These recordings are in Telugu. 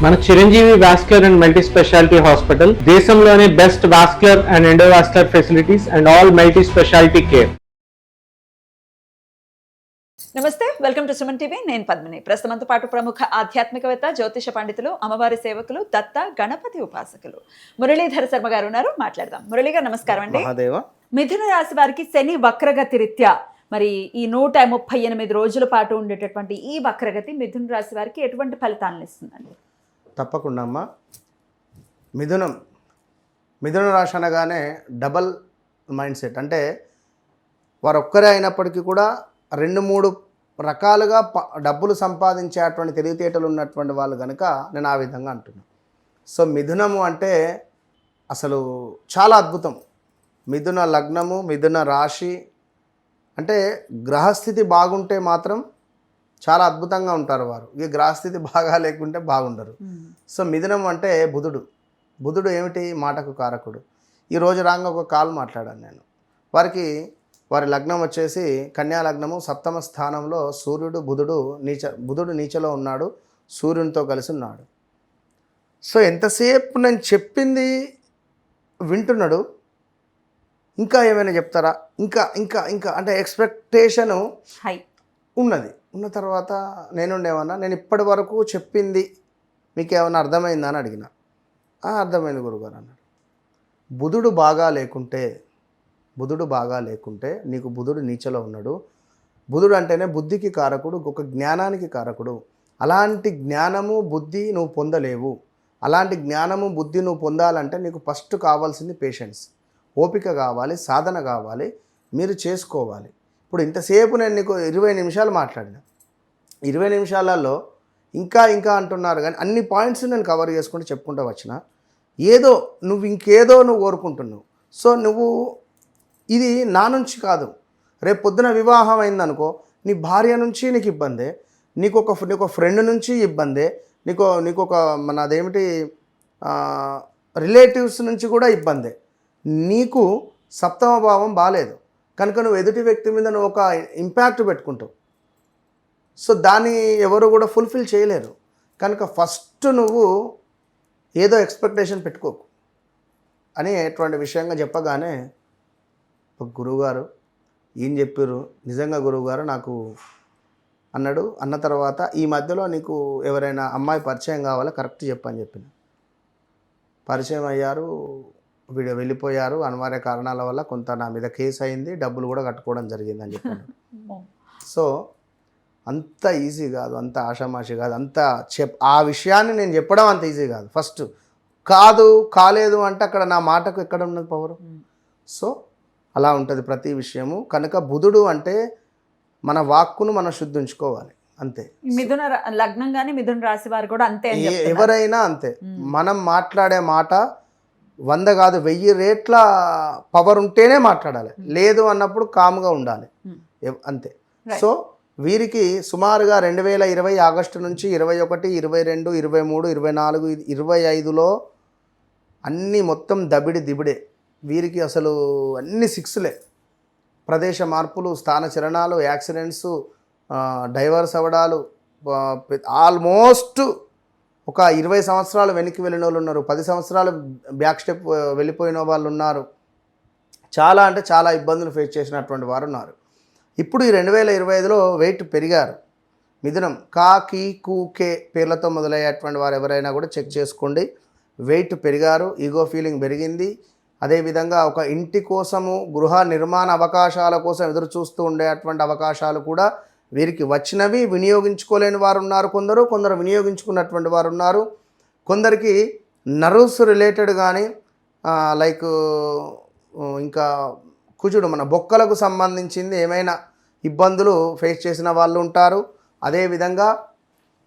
మన Chiranjeevi vascular and multi specialty hospital దేశంలోనే best vascular and endovascular facilities and all multi specialty care. నమస్తే, వెల్కమ్ టు సుమన్ టీవీ. నేను పద్మిని. ప్రస్తుతంతో పాటు ప్రముఖ ఆధ్యాత్మికవేత్త, జ్యోతిష పండితులు, అమ్మవారి సేవకులు, దత్త గణపతి ఉపాసకులు మురళీధర శర్మ గారు ఉన్నారు. మాట్లాడదాం. మురళీ గారు నమస్కారం అండి. మిథున రాశి వారికి శని వక్రగతి రీత్యా మరి ఈ 138 రోజుల పాటు ఉండేటటువంటి ఈ వక్రగతి మిథున రాశి వారికి ఎటువంటి ఫలితాలను ఇస్తుందండి? తప్పకుండా అమ్మా. మిథున రాశి అనగానే డబల్ మైండ్ సెట్, అంటే వారు ఒక్కరే అయినప్పటికీ కూడా 2-3 రకాలుగా డబ్బులు సంపాదించేటువంటి తెలివితేటలు ఉన్నటువంటి వాళ్ళు కనుక నేను ఆ విధంగా అంటున్నాను. సో మిథునము అంటే అసలు చాలా అద్భుతం. మిథున లగ్నము, మిథున రాశి అంటే గ్రహస్థితి బాగుంటే మాత్రం చాలా అద్భుతంగా ఉంటారు వారు. ఇక గ్రహస్థితి బాగా లేకుంటే బాగుండరు. సో మిథునం అంటే బుధుడు ఏమిటి? మాటకు కారకుడు. ఈరోజు రాంగ ఒక కాల్ మాట్లాడాను నేను. వారి లగ్నం వచ్చేసి కన్యా లగ్నము, 7వ స్థానంలో సూర్యుడు, బుధుడు నీచలో ఉన్నాడు, సూర్యునితో కలిసి ఉన్నాడు. సో ఎంతసేపు నేను చెప్పింది వింటున్నాడు, ఇంకా ఏమైనా చెప్తారా, ఇంకా ఇంకా ఇంకా అంటే ఎక్స్పెక్టేషను హై ఉన్న తర్వాత నేనుండేమన్నా, నేను ఇప్పటి వరకు చెప్పింది మీకు ఏమైనా అర్థమైందా అని అడిగిన. అర్థమైంది గురుగారు అన్నాడు. బుధుడు బాగా లేకుంటే నీకు బుధుడు నీచలో ఉన్నాడు. బుధుడు అంటేనే బుద్ధికి కారకుడు, ఒక జ్ఞానానికి కారకుడు. అలాంటి జ్ఞానము బుద్ధి నువ్వు పొందలేవు. అలాంటి జ్ఞానము బుద్ధి నువ్వు పొందాలంటే నీకు ఫస్ట్ కావాల్సింది పేషెన్స్, ఓపిక కావాలి, సాధన కావాలి, మీరు చేసుకోవాలి. ఇప్పుడు ఇంతసేపు నేను నీకు 20 నిమిషాలు మాట్లాడినా. 20 నిమిషాలలో ఇంకా ఇంకా అంటున్నారు, కానీ అన్ని పాయింట్స్ నేను కవర్ చేసుకుంటూ చెప్పుకుంటూ వచ్చిన. నువ్వు కోరుకుంటున్నావు. సో నువ్వు ఇది నా నుంచి కాదు, రేపు పొద్దున వివాహం అయిందనుకో, నీ భార్య నుంచి నీకు ఇబ్బందే, నీకు ఒక ఫ్రెండ్ నుంచి ఇబ్బందే, నీకు ఒక అదేమిటి రిలేటివ్స్ నుంచి కూడా ఇబ్బందే. నీకు 7వ భావం బాగాలేదు కనుక నువ్వు ఎదుటి వ్యక్తి మీద నువ్వు ఒక ఇంపాక్ట్ పెట్టుకుంటావు. సో దాన్ని ఎవరు కూడా ఫుల్ఫిల్ చేయలేరు. కనుక ఫస్ట్ నువ్వు ఏదో ఎక్స్పెక్టేషన్ పెట్టుకోకు అని ఎటువంటి విషయంగా చెప్పగానే గురువుగారు ఏం చెప్పారు, నిజంగా గురువుగారు నాకు అన్నాడు. అన్న తర్వాత ఈ మధ్యలో నీకు ఎవరైనా అమ్మాయి పరిచయం కావాలా, కరెక్ట్ చెప్పని చెప్పిన. పరిచయం అయ్యారు, వీడు వెళ్ళిపోయారు, అనివార్య కారణాల వల్ల కొంత నా మీద కేసు అయింది, డబ్బులు కూడా కట్టుకోవడం జరిగింది అని చెప్పాను. సో అంత ఈజీ కాదు, అంత ఆషామాషి కాదు, ఆ విషయాన్ని నేను చెప్పడం అంత ఈజీ కాదు. ఫస్ట్ కాలేదు అంటే అక్కడ నా మాటకు ఎక్కడ ఉన్నది పవరు. సో అలా ఉంటుంది ప్రతి విషయము. కనుక బుధుడు అంటే మన వాక్కును మనం శుద్ధించుకోవాలి అంతే. మిథున లగ్నం కానీ మిథున రాశి వారు కూడా అంతే, ఎవరైనా అంతే. మనం మాట్లాడే మాట 100 కాదు 1000 రేట్ల పవర్ ఉంటేనే మాట్లాడాలి. లేదు అన్నప్పుడు కామ్గా ఉండాలి అంతే. సో వీరికి సుమారుగా 2020 ఆగస్టు నుంచి 21, 22, 23, 24, 25లో అన్నీ మొత్తం దిబిడే. వీరికి అసలు అన్ని 6లే. ప్రదేశ మార్పులు, స్థాన చలనాలు, యాక్సిడెంట్స్, డైవర్స్ అవ్వడాలు, ఆల్మోస్ట్ ఒక 20 సంవత్సరాలు వెనక్కి వెళ్ళిన వాళ్ళు ఉన్నారు, 10 సంవత్సరాలు బ్యాక్ స్టెప్ వెళ్ళిపోయిన వాళ్ళు ఉన్నారు. చాలా అంటే చాలా ఇబ్బందులు ఫేస్ చేసినటువంటి వారు ఉన్నారు. ఇప్పుడు ఈ 2025లో వెయిట్ పెరిగారు. మిథునం కా, కీ, కు, కే పేర్లతో మొదలయ్యేటువంటి వారు ఎవరైనా కూడా చెక్ చేసుకోండి. వెయిట్ పెరిగారు, ఈగో ఫీలింగ్ పెరిగింది. అదేవిధంగా ఒక ఇంటి కోసము, గృహ నిర్మాణ అవకాశాల కోసం ఎదురు చూస్తూ ఉండేటువంటి అవకాశాలు కూడా వీరికి వచ్చినవి. వినియోగించుకోలేని వారు ఉన్నారు, కొందరు వినియోగించుకున్నటువంటి వారు ఉన్నారు. కొందరికి నర్వ్స్ రిలేటెడ్ కానీ లైక్ ఇంకా కుజుడు మన బొక్కలకు సంబంధించింది ఏమైనా ఇబ్బందులు ఫేస్ చేసిన వాళ్ళు ఉంటారు. అదేవిధంగా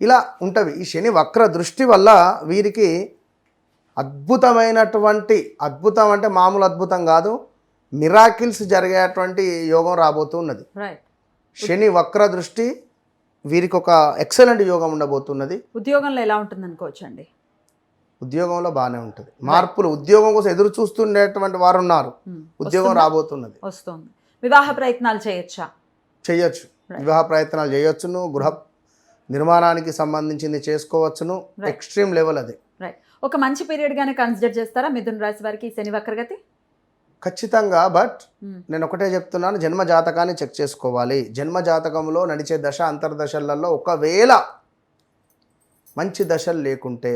ఇలా ఉంటవి. ఈ శని వక్ర దృష్టి వల్ల వీరికి అద్భుతం అంటే మామూలు అద్భుతం కాదు, మిరాకిల్స్ జరిగేటువంటి యోగం రాబోతున్నది. శని వక్ర దృష్టి వీరికి ఒక ఎక్సలెంట్ యోగం ఉండబోతున్నది. ఉద్యోగంలో ఎలా ఉంటుంది అనుకోవచ్చు అండి? ఉద్యోగంలో బాగానే ఉంటుంది. మార్పులు, ఉద్యోగం కోసం ఎదురు చూస్తుండేటువంటి వారు ఉన్నారు, ఉద్యోగం రాబోతున్నది, వస్తుంది. వివాహ ప్రయత్నాలు చేయొచ్చు. వివాహ ప్రయత్నాలు చేయొచ్చును. నిర్మాణానికి సంబంధించింది చేసుకోవచ్చును. ఎక్స్ట్రీమ్ లెవెల్ అది. రైట్. ఒక మంచి పీరియడ్ గానే కన్సిడర్ చేస్తారా మిథున రాశి వారికి ఈ శని వక్రగతి? ఖచ్చితంగా. బట్ నేను ఒకటే చెప్తున్నాను, జన్మ జాతకాన్ని చెక్ చేసుకోవాలి. జన్మ జాతకంలో నడిచే దశ అంతర్దశలలో ఒకవేళ మంచి దశలు లేకుంటే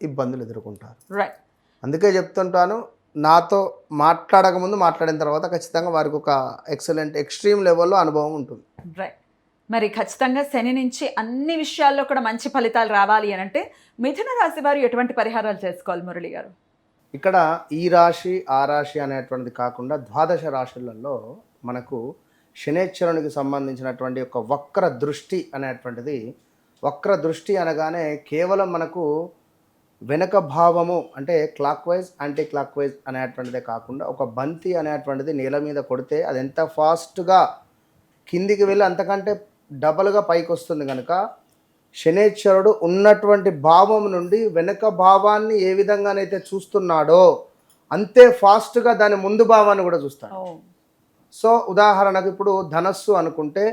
ఇబ్బందులు ఎదుర్కొంటారు. రైట్. అందుకే చెప్తుంటాను, నాతో మాట్లాడక ముందు మాట్లాడిన తర్వాత ఖచ్చితంగా వారికి ఒక ఎక్సలెంట్ ఎక్స్ట్రీమ్ లెవెల్లో అనుభవం ఉంటుంది. రైట్. మరి ఖచ్చితంగా శని నుంచి అన్ని విషయాల్లో కూడా మంచి ఫలితాలు రావాలి అని అంటే మిథున రాశి వారు ఎటువంటి పరిహారాలు చేసుకోవాలి మురళి గారు? ఇక్కడ ఈ రాశి ఆ రాశి అనేటువంటిది కాకుండా ద్వాదశ రాశులలో మనకు శనేశ్వరునికి సంబంధించినటువంటి ఒక వక్ర దృష్టి అనేటువంటిది, వక్ర దృష్టి అనగానే కేవలం మనకు వెనక భావము అంటే clockwise anticlockwise అనేటువంటిదే కాకుండా ఒక బంతి అనేటువంటిది నేల మీద కొడితే అది ఎంత ఫాస్ట్గా కిందికి వెళ్ళి అంతకంటే డబల్గా పైకి వస్తుంది. కనుక శనేశ్వరుడు ఉన్నటువంటి భావం నుండి వెనక భావాన్ని ఏ విధంగానైతే చూస్తున్నాడో అంతే ఫాస్ట్గా దాని ముందు భావాన్ని కూడా చూస్తాడు. సో ఉదాహరణకు ఇప్పుడు ధనస్సు అనుకుంటే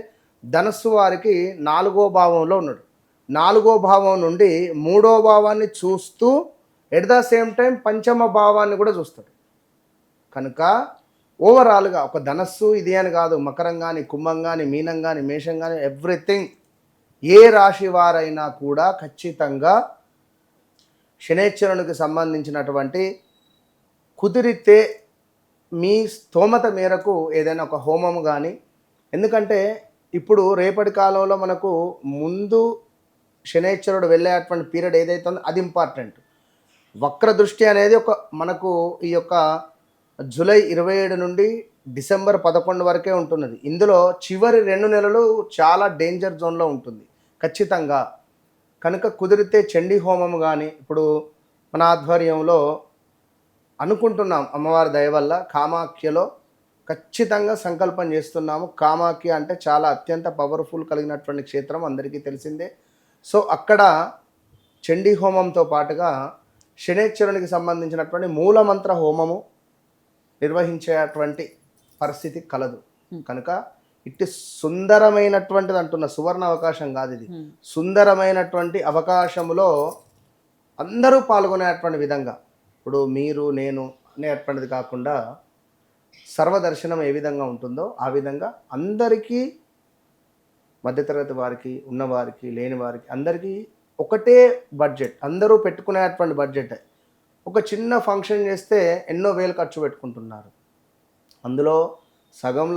ధనస్సు వారికి 4వ భావంలో ఉన్నాడు. 4వ భావం నుండి 3వ భావాన్ని చూస్తూ ఎట్ ద సేమ్ టైం పంచమ భావాన్ని కూడా చూస్తాడు. కనుక ఓవరాల్గా ఒక ధనస్సు ఇది అని కాదు, మకరం కానీ కుంభం కానీ మీనం కానీ మేషం కానీ ఎవ్రీథింగ్, ఏ రాశి వారైనా కూడా ఖచ్చితంగా శనేశ్వరునికి సంబంధించినటువంటి కుదిరితే మీ స్తోమత మేరకు ఏదైనా ఒక హోమము కానీ, ఎందుకంటే ఇప్పుడు రేపటి కాలంలో మనకు ముందు శనేశ్వరుడు వెళ్ళేటువంటి పీరియడ్ ఏదైతే ఉందో అది ఇంపార్టెంట్. వక్ర దృష్టి అనేది ఒక మనకు ఈ యొక్క జూలై 27 నుండి డిసెంబర్ 11 వరకే ఉంటున్నది. ఇందులో చివరి 2 నెలలు చాలా డేంజర్ జోన్లో ఉంటుంది ఖచ్చితంగా. కనుక కుదిరితే చండీ హోమం కానీ ఇప్పుడు మన ఆధ్వర్యంలో అనుకుంటున్నాం, అమ్మవారి దయ వల్ల కామాఖ్యలో ఖచ్చితంగా సంకల్పం చేస్తున్నాము. కామాఖ్య అంటే చాలా అత్యంత పవర్ఫుల్ కలిగినటువంటి క్షేత్రం అందరికీ తెలిసిందే. సో అక్కడ చండీ హోమంతో పాటుగా శనేశ్వరునికి సంబంధించినటువంటి మూలమంత్ర హోమము నిర్వహించేటువంటి పరిస్థితి కలదు. కనుక ఇట్టి సుందరమైనటువంటిది అంటున్న సువర్ణ అవకాశం కాదు ఇది, సుందరమైనటువంటి అవకాశంలో అందరూ పాల్గొనేటువంటి విధంగా, ఇప్పుడు మీరు నేను అనేటువంటిది కాకుండా సర్వదర్శనం ఏ విధంగా ఉంటుందో ఆ విధంగా అందరికీ, మధ్యతరగతి వారికి, ఉన్నవారికి, లేని వారికి అందరికీ ఒకటే బడ్జెట్, అందరూ పెట్టుకునేటువంటి బడ్జెట్. ఒక చిన్న ఫంక్షన్ చేస్తే ఎన్నో వేలు ఖర్చు పెట్టుకుంటున్నారు. అందులో సగం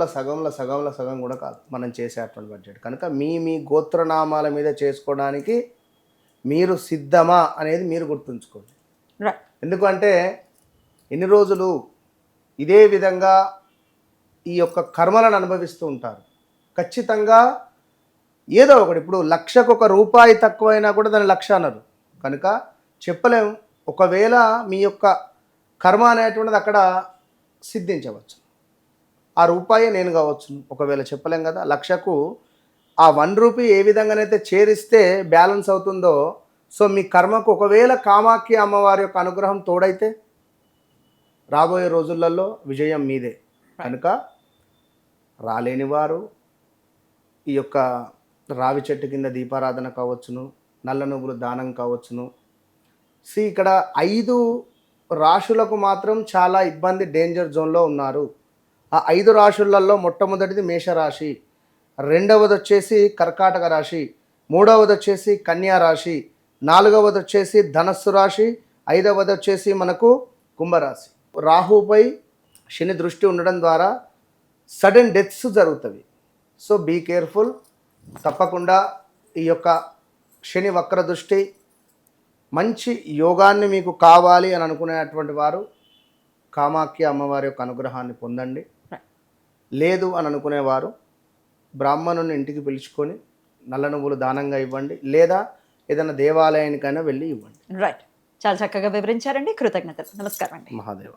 కూడా కాదు మనం చేసేటువంటి బడ్జెట్. కనుక మీ గోత్రనామాల మీద చేసుకోవడానికి మీరు సిద్ధమా అనేది మీరు గుర్తుంచుకోండి. ఎందుకంటే ఎన్ని రోజులు ఇదే విధంగా ఈ యొక్క కర్మలను అనుభవిస్తూ ఉంటారు. ఖచ్చితంగా ఏదో ఒకటి, ఇప్పుడు 1,00,000 రూపాయి తక్కువైనా కూడా దాని 1,00,000 అన్నారు. కనుక చెప్పలేము, ఒకవేళ మీ యొక్క కర్మ అనేటువంటిది అక్కడ సిద్ధించవచ్చు. ఆ రూపాయి నేను కావచ్చు, ఒకవేళ చెప్పలేం కదా. 1,00,000కు ఆ 1 రూపీ ఏ విధంగానైతే చేరిస్తే బ్యాలెన్స్ అవుతుందో, సో మీ కర్మకు ఒకవేళ కామాఖ్య అమ్మవారి యొక్క అనుగ్రహం తోడైతే రాబోయే రోజులలో విజయం మీదే. కనుక రాలేని వారు ఈ యొక్క రావి చెట్టు కింద దీపారాధన కావచ్చును, నల్ల నువ్వులు దానం కావచ్చును. ఇక్కడ 5 రాశులకు మాత్రం చాలా ఇబ్బంది, డేంజర్ జోన్లో ఉన్నారు. ఆ 5 రాశులలో మొట్టమొదటిది మేషరాశి, రెండవది వచ్చేసి కర్కాటక రాశి, మూడవది వచ్చేసి కన్యా రాశి, నాలుగవది వచ్చేసి ధనస్సు రాశి, ఐదవది వచ్చేసి మనకు కుంభరాశి. రాహుపై శని దృష్టి ఉండడం ద్వారా సడన్ డెత్స్ జరుగుతాయి. So be careful. తప్పకుండా ఈ యొక్క శని వక్ర దృష్టి, మంచి యోగాన్ని మీకు కావాలి అని అనుకునేటువంటి వారు కామాఖ్య అమ్మవారి యొక్క అనుగ్రహాన్ని పొందండి. లేదు అని అనుకునేవారు బ్రాహ్మణుని ఇంటికి పిలుచుకొని నల్ల నువ్వులు దానంగా ఇవ్వండి, లేదా ఏదైనా దేవాలయానికైనా వెళ్ళి ఇవ్వండి. రైట్. చాలా చక్కగా వివరించారండి, కృతజ్ఞతలు. నమస్కారం అండి. మహాదేవ.